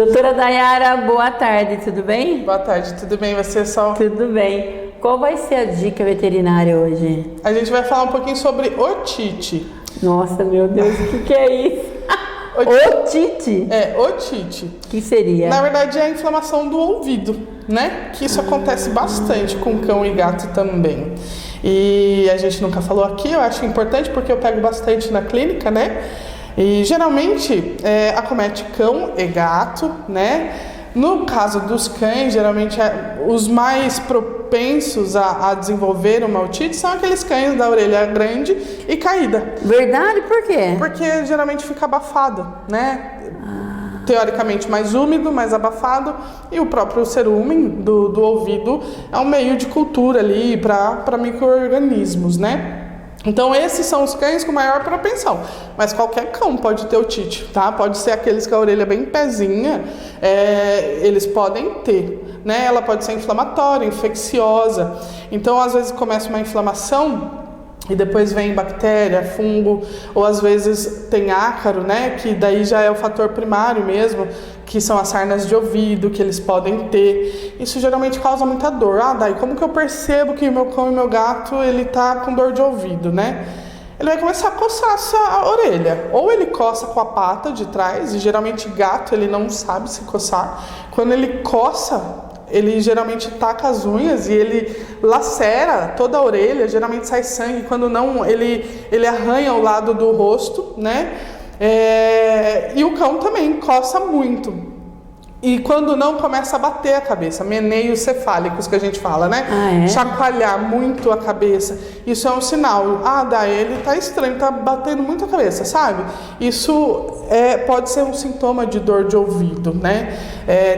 Doutora Dayara, boa tarde, tudo bem? Boa tarde, tudo bem? Você só? Tudo bem. Qual vai ser a dica veterinária hoje? A gente vai falar um pouquinho sobre otite. Nossa, meu Deus, o que é isso? Otite? É, otite. O que seria? Na verdade é a inflamação do ouvido, né? Que isso acontece bastante com cão e gato também. E a gente nunca falou aqui, eu acho importante porque eu pego bastante na clínica, né? E geralmente acomete cão e gato, né? No caso dos cães, geralmente os mais propensos a desenvolver uma otite são aqueles cães da orelha grande e caída. Verdade? Por quê? Porque geralmente fica abafado, né? Teoricamente mais úmido, mais abafado, e o próprio cerumen do ouvido é um meio de cultura ali para micro-organismos, né? Então esses são os cães com maior propensão, mas qualquer cão pode ter otite, tá? Pode ser aqueles com a orelha bem pezinha, eles podem ter, né? Ela pode ser inflamatória, infecciosa, então às vezes começa uma inflamação e depois vem bactéria, fungo, ou às vezes tem ácaro, né? Que daí já é o fator primário mesmo, que são as sarnas de ouvido que eles podem ter. Isso geralmente causa muita dor. Daí como que eu percebo que o meu cão e meu gato, ele tá com dor de ouvido, né? Ele vai começar a coçar a orelha. Ou ele coça com a pata de trás, e geralmente gato, ele não sabe se coçar. Quando ele coça, ele geralmente taca as unhas e ele lacera toda a orelha, geralmente sai sangue. Quando não, ele arranha o lado do rosto, né? E o cão também coça muito. E quando não, começa a bater a cabeça, meneios cefálicos que a gente fala, né? Chacoalhar muito a cabeça. Isso é um sinal. Ele tá estranho, tá batendo muito a cabeça, sabe? Isso pode ser um sintoma de dor de ouvido, né?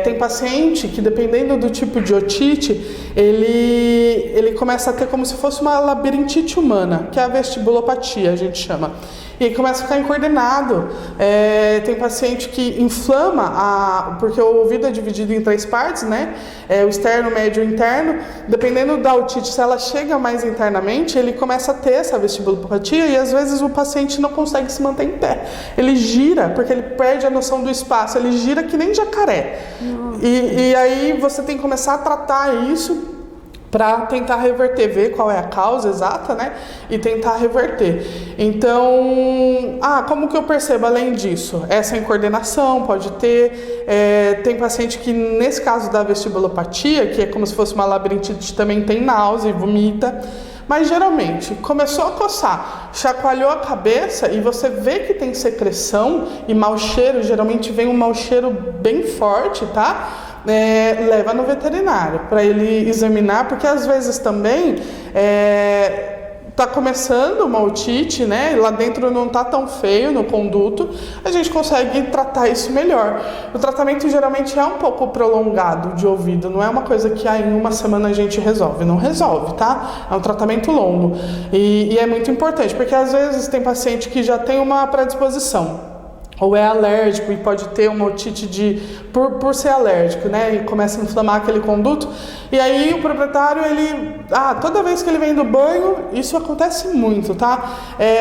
Tem paciente que, dependendo do tipo de otite, ele começa a ter como se fosse uma labirintite humana, que é a vestibulopatia, a gente chama. E começa a ficar incoordenado. Tem paciente que inflama, porque o ouvido é dividido em 3 partes, né? O externo, médio e interno. Dependendo da otite, se ela chega mais internamente, ele começa a ter essa vestibulopatia e às vezes o paciente não consegue se manter em pé. Ele gira, porque ele perde a noção do espaço, ele gira que nem jacaré. E aí você tem que começar a tratar isso para tentar reverter, ver qual é a causa exata, né? E tentar reverter. Então, como que eu percebo além disso? Essa incoordenação pode ter. Tem paciente que, nesse caso da vestibulopatia, que é como se fosse uma labirintite, também tem náusea e vomita. Mas geralmente, começou a coçar, chacoalhou a cabeça e você vê que tem secreção e mau cheiro, geralmente vem um mau cheiro bem forte, tá? Leva no veterinário para ele examinar, porque às vezes também tá começando uma otite, né? Lá dentro não tá tão feio no conduto, a gente consegue tratar isso melhor. O tratamento geralmente é um pouco prolongado de ouvido, não é uma coisa que em uma semana a gente resolve, não resolve, tá? É um tratamento longo e é muito importante, porque às vezes tem paciente que já tem uma predisposição, ou é alérgico e pode ter uma otite por ser alérgico, né? E começa a inflamar aquele conduto. E aí o proprietário, toda vez que ele vem do banho, isso acontece muito, tá?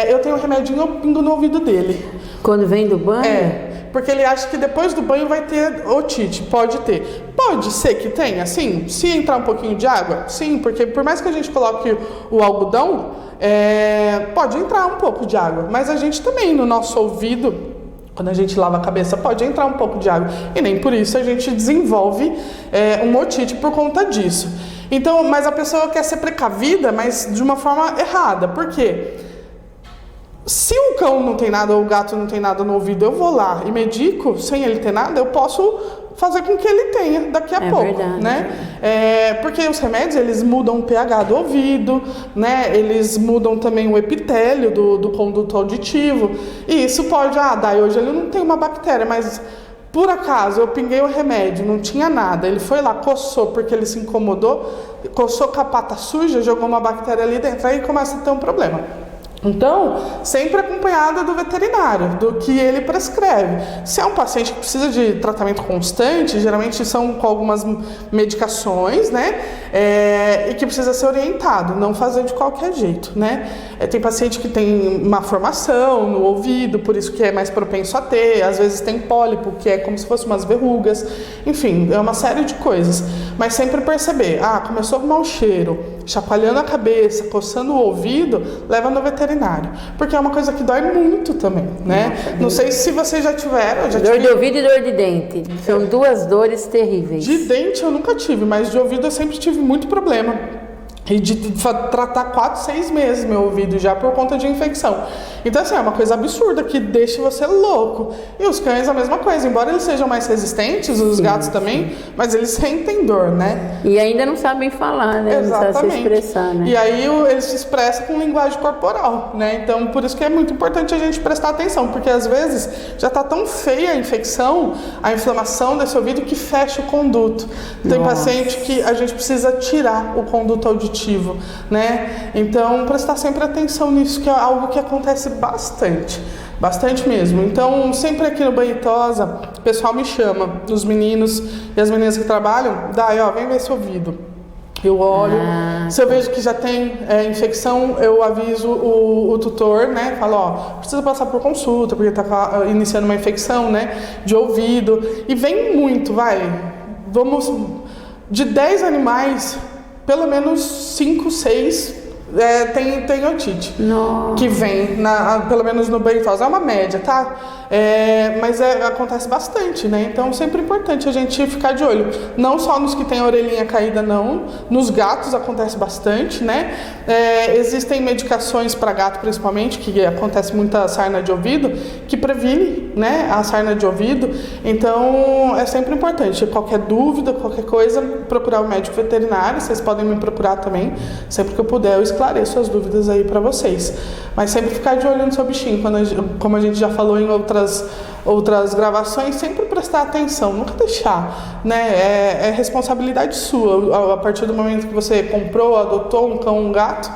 Eu tenho um remedinho, eu pingo no ouvido dele. Quando vem do banho? Porque ele acha que depois do banho vai ter otite. Pode ter. Pode ser que tenha, sim. Se entrar um pouquinho de água, sim. Porque por mais que a gente coloque o algodão, pode entrar um pouco de água. Mas a gente também, no nosso ouvido, quando a gente lava a cabeça, pode entrar um pouco de água. E nem por isso a gente desenvolve uma otite por conta disso. Então, mas a pessoa quer ser precavida, mas de uma forma errada. Por quê? Se o cão não tem nada ou o gato não tem nada no ouvido, eu vou lá e medico sem ele ter nada, eu posso fazer com que ele tenha daqui a pouco, verdade, né? Porque os remédios, eles mudam o pH do ouvido, né? Eles mudam também o epitélio do conduto auditivo. E isso pode, daí hoje ele não tem uma bactéria, mas por acaso eu pinguei o remédio, não tinha nada, ele foi lá, coçou porque ele se incomodou, coçou com a pata suja, jogou uma bactéria ali dentro, aí começa a ter um problema. Então, sempre acompanhada do veterinário, do que ele prescreve. Se é um paciente que precisa de tratamento constante, geralmente são com algumas medicações, né? E que precisa ser orientado, não fazer de qualquer jeito, né? Tem paciente que tem uma formação no ouvido, por isso que é mais propenso a ter, às vezes tem pólipo, que é como se fosse umas verrugas, enfim, é uma série de coisas. Mas sempre perceber, começou com mau cheiro, chacoalhando a cabeça, coçando o ouvido, leva no veterinário. Porque é uma coisa que dói muito também, né? Nossa, não sei se vocês já tiveram. Dor de ouvido e dor de dente. São duas dores terríveis. De dente eu nunca tive, mas de ouvido eu sempre tive muito problema. E de tratar 4, 6 meses meu ouvido já por conta de infecção. Então assim, é uma coisa absurda que deixa você louco. E os cães a mesma coisa, embora eles sejam mais resistentes, os gatos também, mas eles sentem dor, né? E ainda não sabem falar, né? Exatamente. Não sabem se expressar, né? E aí eles se expressam com linguagem corporal, né? Então por isso que é muito importante a gente prestar atenção, porque às vezes já tá tão feia a infecção, a inflamação desse ouvido que fecha o conduto. Tem paciente que a gente precisa tirar o conduto auditivo, né? Então prestar sempre atenção nisso, que é algo que acontece bastante mesmo. Então sempre aqui no Banho e Tosa o pessoal me chama, os meninos e as meninas que trabalham, vem ver esse ouvido. Eu olho, se eu vejo que já tem infecção, eu aviso o tutor, né? Falo, precisa passar por consulta, porque tá iniciando uma infecção, né? De ouvido. E vem muito, vamos, de 10 animais, pelo menos 5, 6 tem otite. Nossa. Que vem, pelo menos no Banho e Tosa, é uma média, tá? Mas acontece bastante, né? Então sempre é importante a gente ficar de olho. Não só nos que tem a orelhinha caída, não. Nos gatos acontece bastante, né? Existem medicações para gato, principalmente, que acontece muita sarna de ouvido, que previne, né, a sarna de ouvido. Então é sempre importante. Qualquer dúvida, qualquer coisa, procurar o médico veterinário. Vocês podem me procurar também, sempre que eu puder, eu esclareço as dúvidas aí para vocês. Mas sempre ficar de olho no seu bichinho, como a gente já falou em outras gravações, sempre prestar atenção, nunca deixar, né? É responsabilidade sua. A partir do momento que você comprou, adotou um cão, um gato,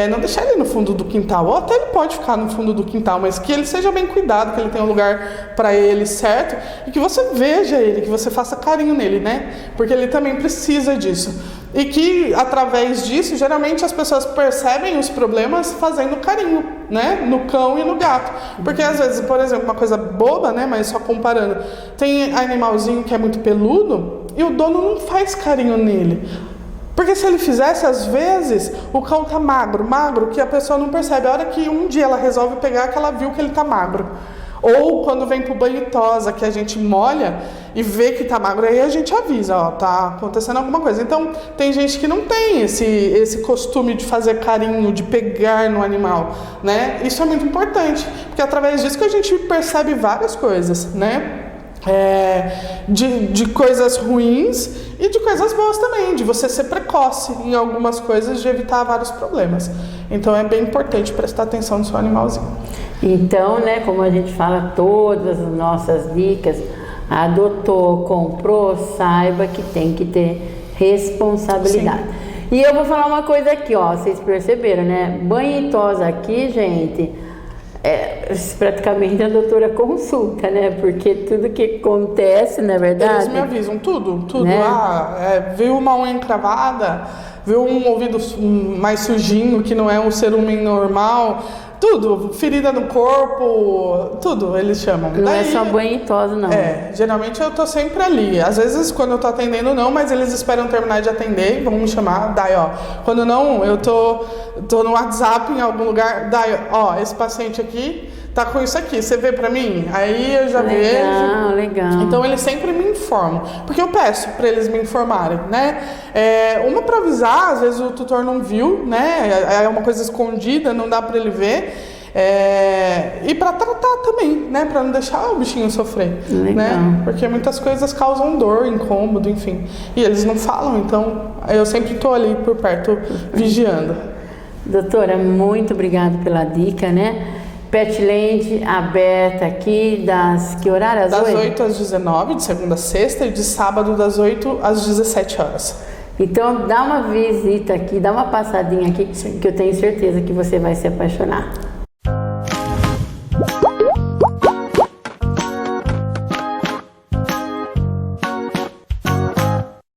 não deixar ele no fundo do quintal, ou até ele pode ficar no fundo do quintal, mas que ele seja bem cuidado, que ele tenha um lugar para ele certo, e que você veja ele, que você faça carinho nele, né? Porque ele também precisa disso. E que, através disso, geralmente as pessoas percebem os problemas fazendo carinho, né? No cão e no gato. Porque, às vezes, por exemplo, uma coisa boba, né? Mas só comparando. Tem animalzinho que é muito peludo e o dono não faz carinho nele. Porque se ele fizesse, às vezes, o cão tá magro, que a pessoa não percebe. A hora que um dia ela resolve pegar, que ela viu que ele tá magro. Ou quando vem pro Banho e Tosa, que a gente molha e vê que tá magro, aí a gente avisa, tá acontecendo alguma coisa. Então, tem gente que não tem esse costume de fazer carinho, de pegar no animal, né? Isso é muito importante, porque através disso que a gente percebe várias coisas, né? De coisas ruins e de coisas boas também, de você ser precoce em algumas coisas, de evitar vários problemas. Então é bem importante prestar atenção no seu animalzinho. Então, né, como a gente fala, todas as nossas dicas, adotou, comprou, saiba que tem que ter responsabilidade. Sim. E eu vou falar uma coisa aqui, vocês perceberam, né? Banho e Tosa aqui, gente, praticamente a doutora consulta, né? Porque tudo que acontece, na verdade... Eles me avisam tudo. Né? Viu uma unha encravada, viu um ouvido mais sujinho, que não é um cerumen normal... Tudo, ferida no corpo, tudo eles chamam. Não é só banho e tosa, não. Geralmente eu tô sempre ali. Às vezes quando eu tô atendendo não, mas eles esperam terminar de atender e vão me chamar. Daí, quando não, eu tô no WhatsApp em algum lugar. Daí, esse paciente aqui tá com isso aqui, você vê pra mim? Aí eu já vejo. Legal. Então eles sempre me informam, porque eu peço pra eles me informarem, né? Uma pra avisar, às vezes o tutor não viu, né? É uma coisa escondida, não dá pra ele ver. E pra tratar também, né? Pra não deixar o bichinho sofrer, né? Porque muitas coisas causam dor, incômodo, enfim. E eles não falam, então eu sempre tô ali por perto, vigiando. Doutora, muito obrigada pela dica, né? Petland aberta aqui que horário? Das 8 às 19, de segunda a sexta, e de sábado das 8 às 17 horas. Então dá uma visita aqui, dá uma passadinha aqui, que eu tenho certeza que você vai se apaixonar.